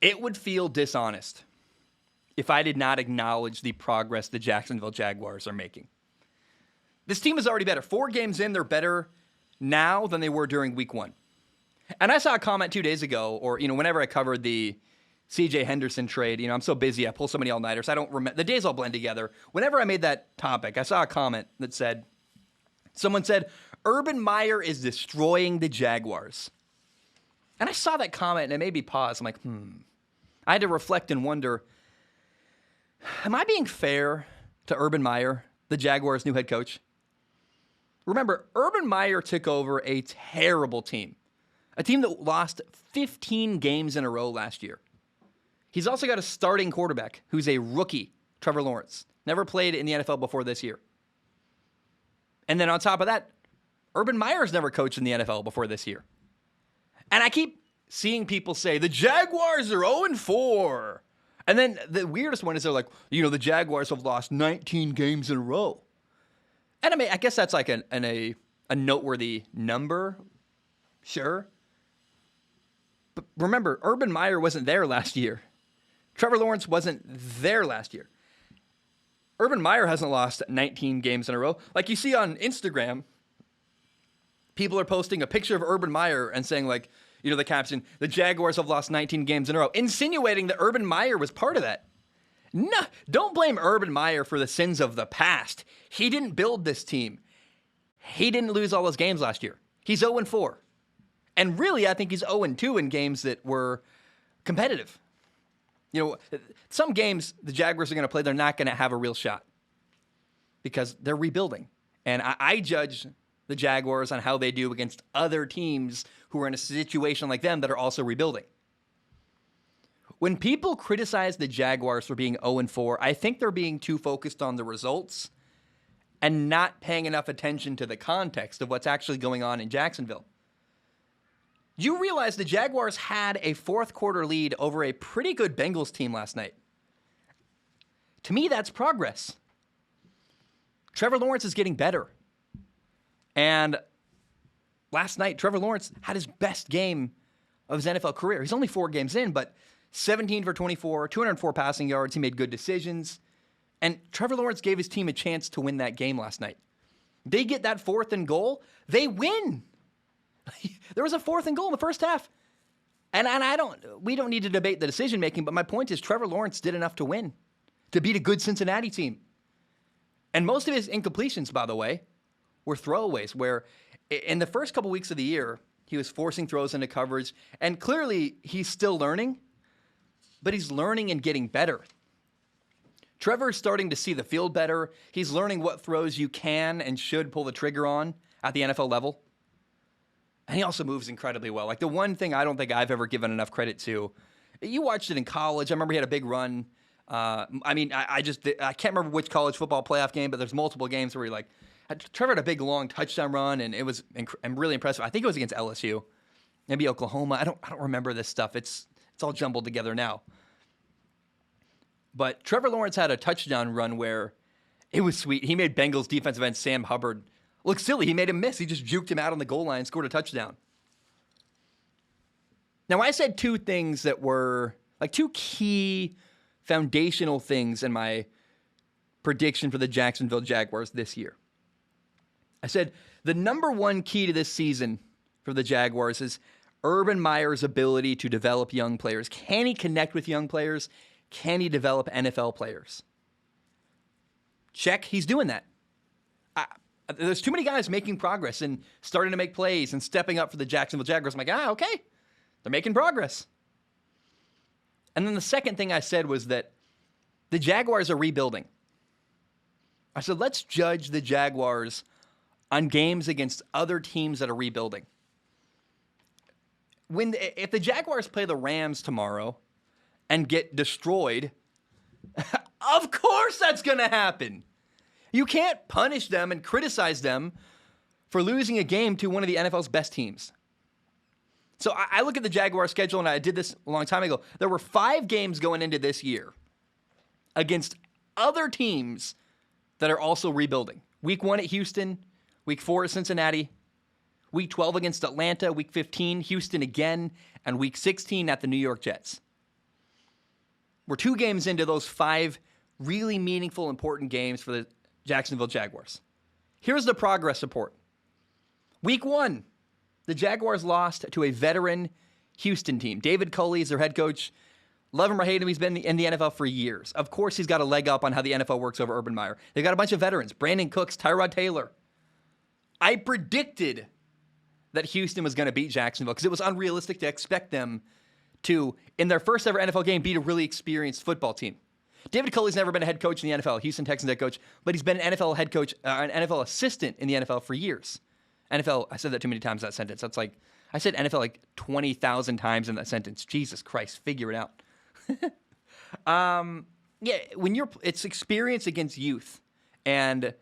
It would feel dishonest if I did not acknowledge the progress the Jacksonville Jaguars are making. This team is already better. 4 games in, they're better now than they were during week 1. And I saw a comment 2 days ago, or, whenever I covered the CJ Henderson trade, I'm so busy, I pull so many all-nighters, I don't remember, the days all blend together. Whenever I made that topic, I saw a comment that said, someone said, Urban Meyer is destroying the Jaguars. And I saw that comment and it made me pause. I'm like, I had to reflect and wonder, am I being fair to Urban Meyer, the Jaguars' new head coach? Remember, Urban Meyer took over a terrible team. A team that lost 15 games in a row last year. He's also got a starting quarterback who's a rookie, Trevor Lawrence. Never played in the NFL before this year. And then on top of that, Urban Meyer's never coached in the NFL before this year. And I keep seeing people say, the Jaguars are 0-4. And then the weirdest one is they're like, the Jaguars have lost 19 games in a row. And I mean, I guess that's like a noteworthy number. Sure. But remember, Urban Meyer wasn't there last year. Trevor Lawrence wasn't there last year. Urban Meyer hasn't lost 19 games in a row. Like you see on Instagram, people are posting a picture of Urban Meyer and saying like, the caption, the Jaguars have lost 19 games in a row, insinuating that Urban Meyer was part of that. No, don't blame Urban Meyer for the sins of the past. He didn't build this team. He didn't lose all those games last year. He's 0-4. And really, I think he's 0-2 in games that were competitive. Some games the Jaguars are going to play, they're not going to have a real shot because they're rebuilding. And I judge the Jaguars on how they do against other teams who are in a situation like them that are also rebuilding. When people criticize the Jaguars for being 0-4, I think they're being too focused on the results and not paying enough attention to the context of what's actually going on in Jacksonville. You realize the Jaguars had a fourth quarter lead over a pretty good Bengals team last night. To me, that's progress. Trevor Lawrence is getting better. And last night, Trevor Lawrence had his best game of his NFL career. He's only 4 games in, but 17 for 24, 204 passing yards. He made good decisions. And Trevor Lawrence gave his team a chance to win that game last night. They get that 4th and goal, they win. There was a 4th and goal in the first half. And we don't need to debate the decision making, but my point is Trevor Lawrence did enough to win, to beat a good Cincinnati team. And most of his incompletions, by the way, were throwaways, where in the first couple weeks of the year, he was forcing throws into coverage, and clearly he's still learning, but he's learning and getting better. Trevor's starting to see the field better. He's learning what throws you can and should pull the trigger on at the NFL level. And he also moves incredibly well. Like the one thing I don't think I've ever given enough credit to, you watched it in college. I remember he had a big run. I can't remember which college football playoff game, but there's multiple games where Trevor had a big, long touchdown run, and it was really impressive. I think it was against LSU, maybe Oklahoma. I don't remember this stuff. It's all jumbled together now. But Trevor Lawrence had a touchdown run where it was sweet. He made Bengals defensive end Sam Hubbard look silly. He made him miss. He just juked him out on the goal line, scored a touchdown. Now, I said 2 things that were like 2 key foundational things in my prediction for the Jacksonville Jaguars this year. I said the number 1 key to this season for the Jaguars is Urban Meyer's ability to develop young players. Can he connect with young players? Can he develop NFL players? Check, he's doing that. There's too many guys making progress and starting to make plays and stepping up for the Jacksonville Jaguars. I'm like, okay, they're making progress. And then the second thing I said was that the Jaguars are rebuilding. I said, let's judge the Jaguars on games against other teams that are rebuilding. If the Jaguars play the Rams tomorrow and get destroyed, of course that's going to happen. You can't punish them and criticize them for losing a game to one of the NFL's best teams. So I look at the Jaguars schedule, and I did this a long time ago. There were 5 games going into this year against other teams that are also rebuilding. Week 1 at Houston, Week 4 at Cincinnati, Week 12 against Atlanta, Week 15, Houston again, and Week 16 at the New York Jets. We're 2 games into those 5 really meaningful, important games for the Jacksonville Jaguars. Here's the progress report. Week 1, the Jaguars lost to a veteran Houston team. David Culley is their head coach. Love him or hate him, he's been in the NFL for years. Of course, he's got a leg up on how the NFL works over Urban Meyer. They've got a bunch of veterans. Brandon Cooks, Tyrod Taylor. I predicted that Houston was going to beat Jacksonville because it was unrealistic to expect them to, in their first ever NFL game, beat a really experienced football team. David Culley's never been a head coach in the NFL, Houston Texans head coach, but he's been an NFL head coach, an NFL assistant in the NFL for years. NFL, I said that too many times in that sentence. That's like, I said NFL like 20,000 times in that sentence. Jesus Christ, figure it out. Yeah, it's experience against youth and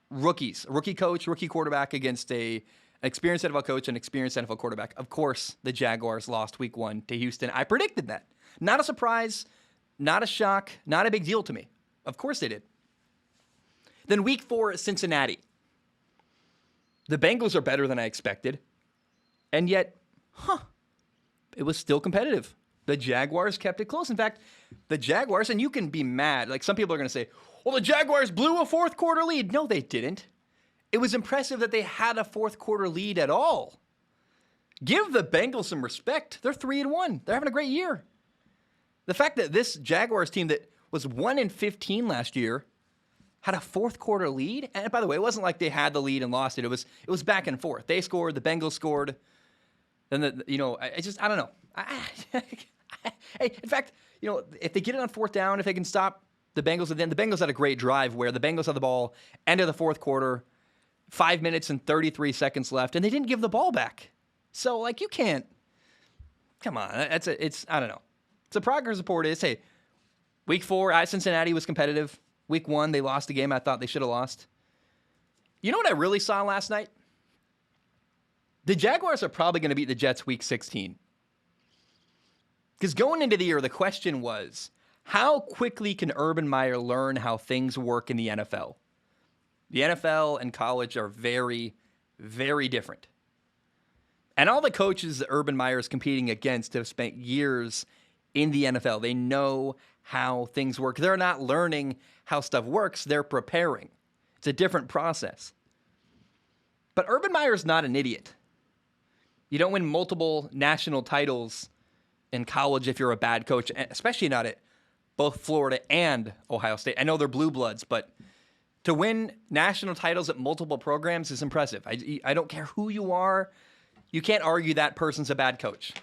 rookies, a rookie coach, rookie quarterback against an experienced NFL coach and experienced NFL quarterback. Of course, the Jaguars lost week 1 to Houston. I predicted that. Not a surprise, not a shock, not a big deal to me. Of course they did. Then week 4 at Cincinnati. The Bengals are better than I expected. And yet, it was still competitive. The Jaguars kept it close. In fact, the Jaguars, and you can be mad. Like some people are going to say, well, the Jaguars blew a 4th quarter lead. No, they didn't. It was impressive that they had a 4th quarter lead at all. Give the Bengals some respect. They're 3-1. They're having a great year. The fact that this Jaguars team that was 1-15 last year had a 4th quarter lead. And by the way, it wasn't like they had the lead and lost it. It was back and forth. They scored. The Bengals scored. Then I don't know. In fact, if they get it on 4th down, if they can stop the Bengals, then the Bengals had a great drive where the Bengals had the ball end of the 4th quarter, 5 minutes and 33 seconds left, and they didn't give the ball back. So, like, you can't. Come on, I don't know. So, progress report is, hey, week 4 at Cincinnati was competitive. Week 1 they lost the game I thought they should have lost. You know what I really saw last night? The Jaguars are probably going to beat the Jets week 16. Because going into the year, the question was, how quickly can Urban Meyer learn how things work in the NFL? The NFL and college are very, very different. And all the coaches that Urban Meyer is competing against have spent years in the NFL. They know how things work. They're not learning how stuff works. They're preparing. It's a different process. But Urban Meyer is not an idiot. You don't win multiple national titles in college if you're a bad coach, especially not at both Florida and Ohio State. I know they're blue bloods, but to win national titles at multiple programs is impressive. I don't care who you are. You can't argue that person's a bad coach.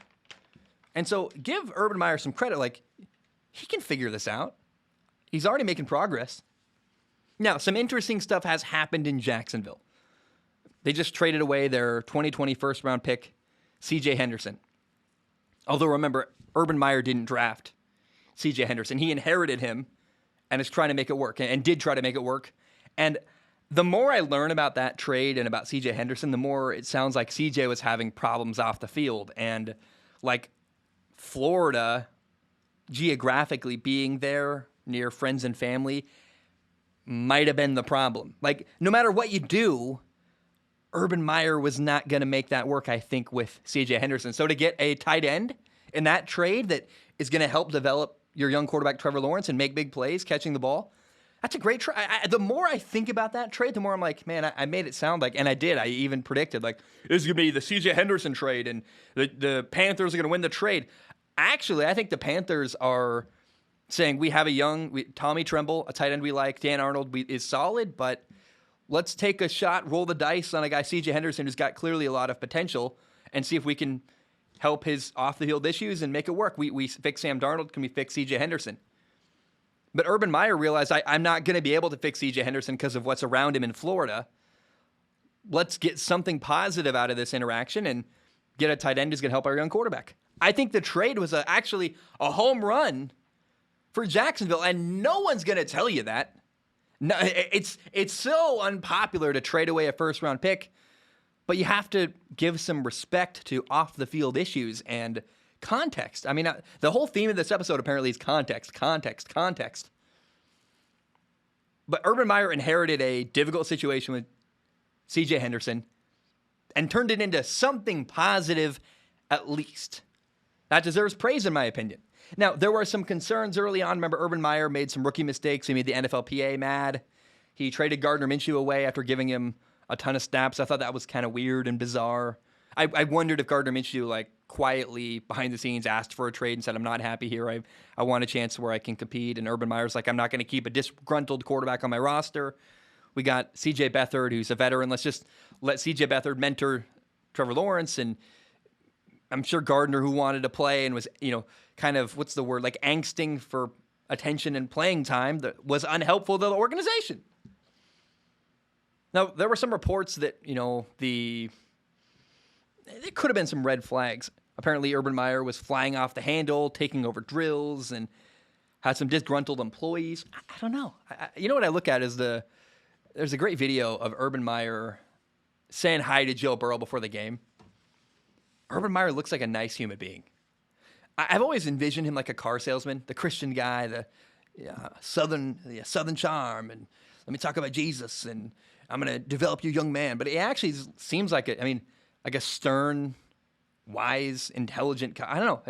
And so give Urban Meyer some credit. Like, he can figure this out. He's already making progress. Now, some interesting stuff has happened in Jacksonville. They just traded away their 2020 first-round pick, CJ Henderson. Although, remember, Urban Meyer didn't draft CJ Henderson. He inherited him and is trying to make it work, and did try to make it work. And the more I learn about that trade and about CJ Henderson, the more it sounds like CJ was having problems off the field. And, like, Florida, geographically being there near friends and family, might have been the problem. Like, no matter what you do, Urban Meyer was not going to make that work, I think, with CJ Henderson. So to get a tight end in that trade that is going to help develop your young quarterback, Trevor Lawrence, and make big plays catching the ball, that's a great trade. The more I think about that trade, the more I'm like, man, I made it sound like, and I did. I even predicted, like, this is going to be the CJ Henderson trade, and the Panthers are going to win the trade. Actually, I think the Panthers are saying we have Tommy Tremble, a tight end we like. Dan Arnold is solid, but let's take a shot, roll the dice on a guy, CJ Henderson, who's got clearly a lot of potential, and see if we can help his off-the-field issues and make it work. We fix Sam Darnold. Can we fix CJ Henderson? But Urban Meyer realized I'm not going to be able to fix CJ Henderson because of what's around him in Florida. Let's get something positive out of this interaction and get a tight end who's going to help our young quarterback. I think the trade was actually a home run for Jacksonville, and no one's going to tell you that. No, it's so unpopular to trade away a first-round pick, but you have to give some respect to off-the-field issues and context. I mean, the whole theme of this episode apparently is context. But Urban Meyer inherited a difficult situation with CJ Henderson and turned it into something positive at least. That deserves praise in my opinion. Now, there were some concerns early on. Remember, Urban Meyer made some rookie mistakes. He made the NFLPA mad. He traded Gardner Minshew away after giving him a ton of snaps. I thought that was kind of weird and bizarre. I wondered if Gardner Minshew, like, quietly behind the scenes asked for a trade and said, I'm not happy here. I want a chance where I can compete. And Urban Meyer's like, I'm not going to keep a disgruntled quarterback on my roster. We got CJ Beathard, who's a veteran. Let's just let CJ Beathard mentor Trevor Lawrence. And I'm sure Gardner, who wanted to play and was, kind of, what's the word, like angsting for attention and playing time, that was unhelpful to the organization. Now, there were some reports that, there could have been some red flags. Apparently, Urban Meyer was flying off the handle, taking over drills, and had some disgruntled employees. I don't know. You know what I look at is there's a great video of Urban Meyer saying hi to Joe Burrow before the game. Urban Meyer looks like a nice human being. I've always envisioned him like a car salesman, the Christian guy, the Southern charm, and let me talk about Jesus, and I'm going to develop you, young man. But he actually seems like like a stern, wise, intelligent guy. I don't know.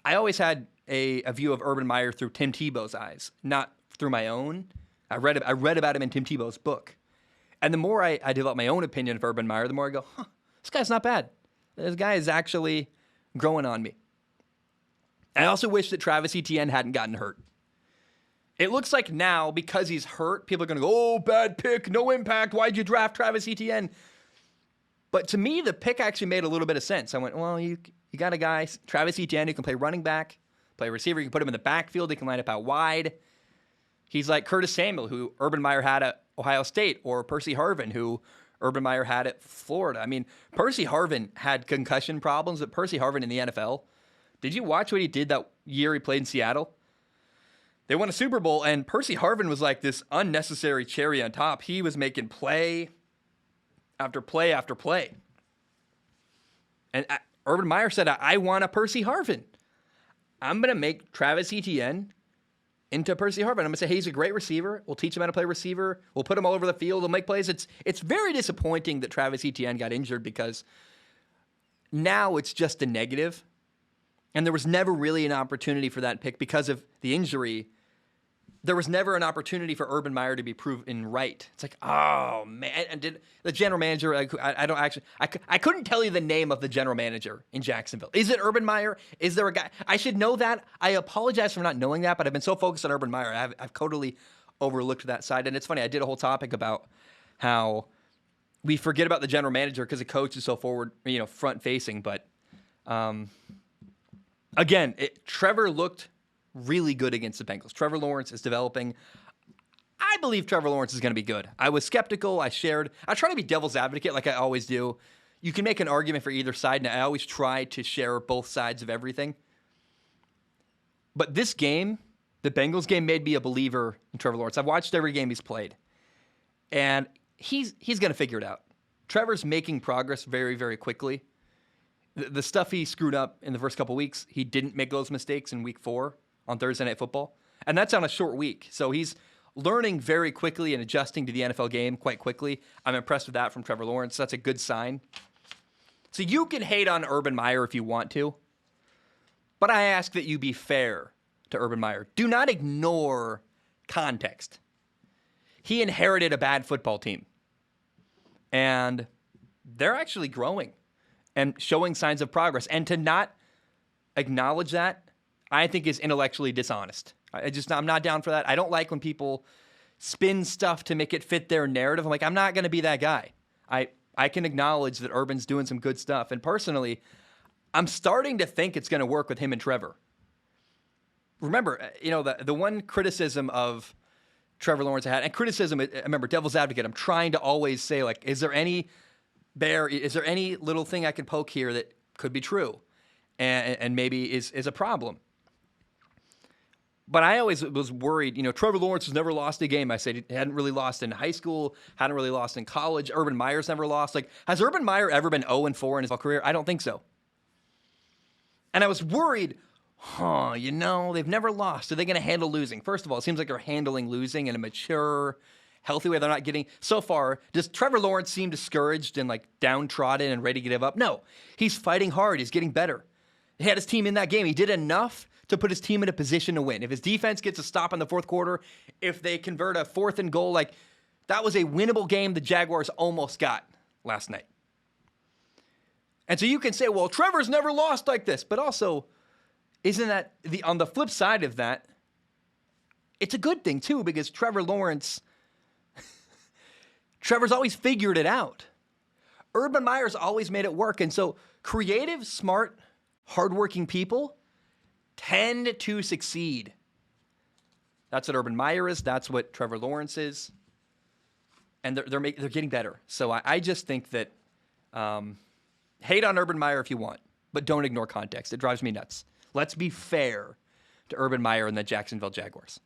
I always had a view of Urban Meyer through Tim Tebow's eyes, not through my own. I read about him in Tim Tebow's book. And the more I develop my own opinion of Urban Meyer, the more I go, this guy's not bad. This guy is actually growing on me. I also wish that Travis Etienne hadn't gotten hurt. It looks like now, because he's hurt, people are going to go, oh, bad pick, no impact. Why'd you draft Travis Etienne? But to me, the pick actually made a little bit of sense. I went, well, you got a guy, Travis Etienne, who can play running back, play receiver. You can put him in the backfield. He can line up out wide. He's like Curtis Samuel, who Urban Meyer had at Ohio State, or Percy Harvin, who Urban Meyer had at Florida. I mean, Percy Harvin had concussion problems, but Percy Harvin in the NFL, did you watch what he did that year he played in Seattle? They won a Super Bowl, and Percy Harvin was like this unnecessary cherry on top. He was making play after play after play. And Urban Meyer said, I want a Percy Harvin. I'm going to make Travis Etienne into Percy Harvin. I'm going to say, hey, he's a great receiver. We'll teach him how to play receiver. We'll put him all over the field. We'll make plays. It's very disappointing that Travis Etienne got injured, because now it's just a negative. And there was never really an opportunity for that pick because of the injury. There was never an opportunity for Urban Meyer to be proven right. It's like, oh, man. And did the general manager, I couldn't tell you the name of the general manager in Jacksonville. Is it Urban Meyer? Is there a guy? I should know that. I apologize for not knowing that, but I've been so focused on Urban Meyer, I've totally overlooked that side. And it's funny, I did a whole topic about how we forget about the general manager because the coach is so forward, front-facing. But again, Trevor looked really good against the Bengals. Trevor Lawrence is developing. I believe Trevor Lawrence is going to be good. I was skeptical. I try to be devil's advocate like I always do. You can make an argument for either side, and I always try to share both sides of everything. But this game, the Bengals game, made me a believer in Trevor Lawrence. I've watched every game he's played, and he's going to figure it out. Trevor's making progress very, very quickly. The stuff he screwed up in the first couple weeks, he didn't make those mistakes in week 4 on Thursday Night Football. And that's on a short week. So he's learning very quickly and adjusting to the NFL game quite quickly. I'm impressed with that from Trevor Lawrence. That's a good sign. So you can hate on Urban Meyer if you want to, but I ask that you be fair to Urban Meyer. Do not ignore context. He inherited a bad football team, and they're actually growing and showing signs of progress. And to not acknowledge that, I think, is intellectually dishonest. I'm not down for that. I don't like when people spin stuff to make it fit their narrative. I'm like, I'm not going to be that guy. I can acknowledge that Urban's doing some good stuff. And personally, I'm starting to think it's going to work with him and Trevor. Remember, the one criticism of Trevor Lawrence I had, and criticism, remember, devil's advocate, I'm trying to always say, like, is there any little thing I can poke here that could be true and maybe is a problem? But I always was worried, Trevor Lawrence has never lost a game. I said he hadn't really lost in high school, hadn't really lost in college. Urban Meyer's never lost. Like, has Urban Meyer ever been 0-4 in his career? I don't think so. And I was worried, they've never lost. Are they going to handle losing? First of all, it seems like they're handling losing in a mature, healthy way. They're not getting, so far, does Trevor Lawrence seem discouraged and like downtrodden and ready to give up? No, he's fighting hard. He's getting better. He had his team in that game. He did enough to put his team in a position to win. If his defense gets a stop in the fourth quarter, if they convert a 4th and goal, like that was a winnable game the Jaguars almost got last night. And so you can say, well, Trevor's never lost like this. But also, isn't that on the flip side of that, it's a good thing too, because Trevor Lawrence, Trevor's always figured it out. Urban Meyer's always made it work. And so creative, smart, hardworking people tend to succeed. That's what Urban Meyer is. That's what Trevor Lawrence is. And they're getting better. So I just think that hate on Urban Meyer if you want, but don't ignore context. It drives me nuts. Let's be fair to Urban Meyer and the Jacksonville Jaguars.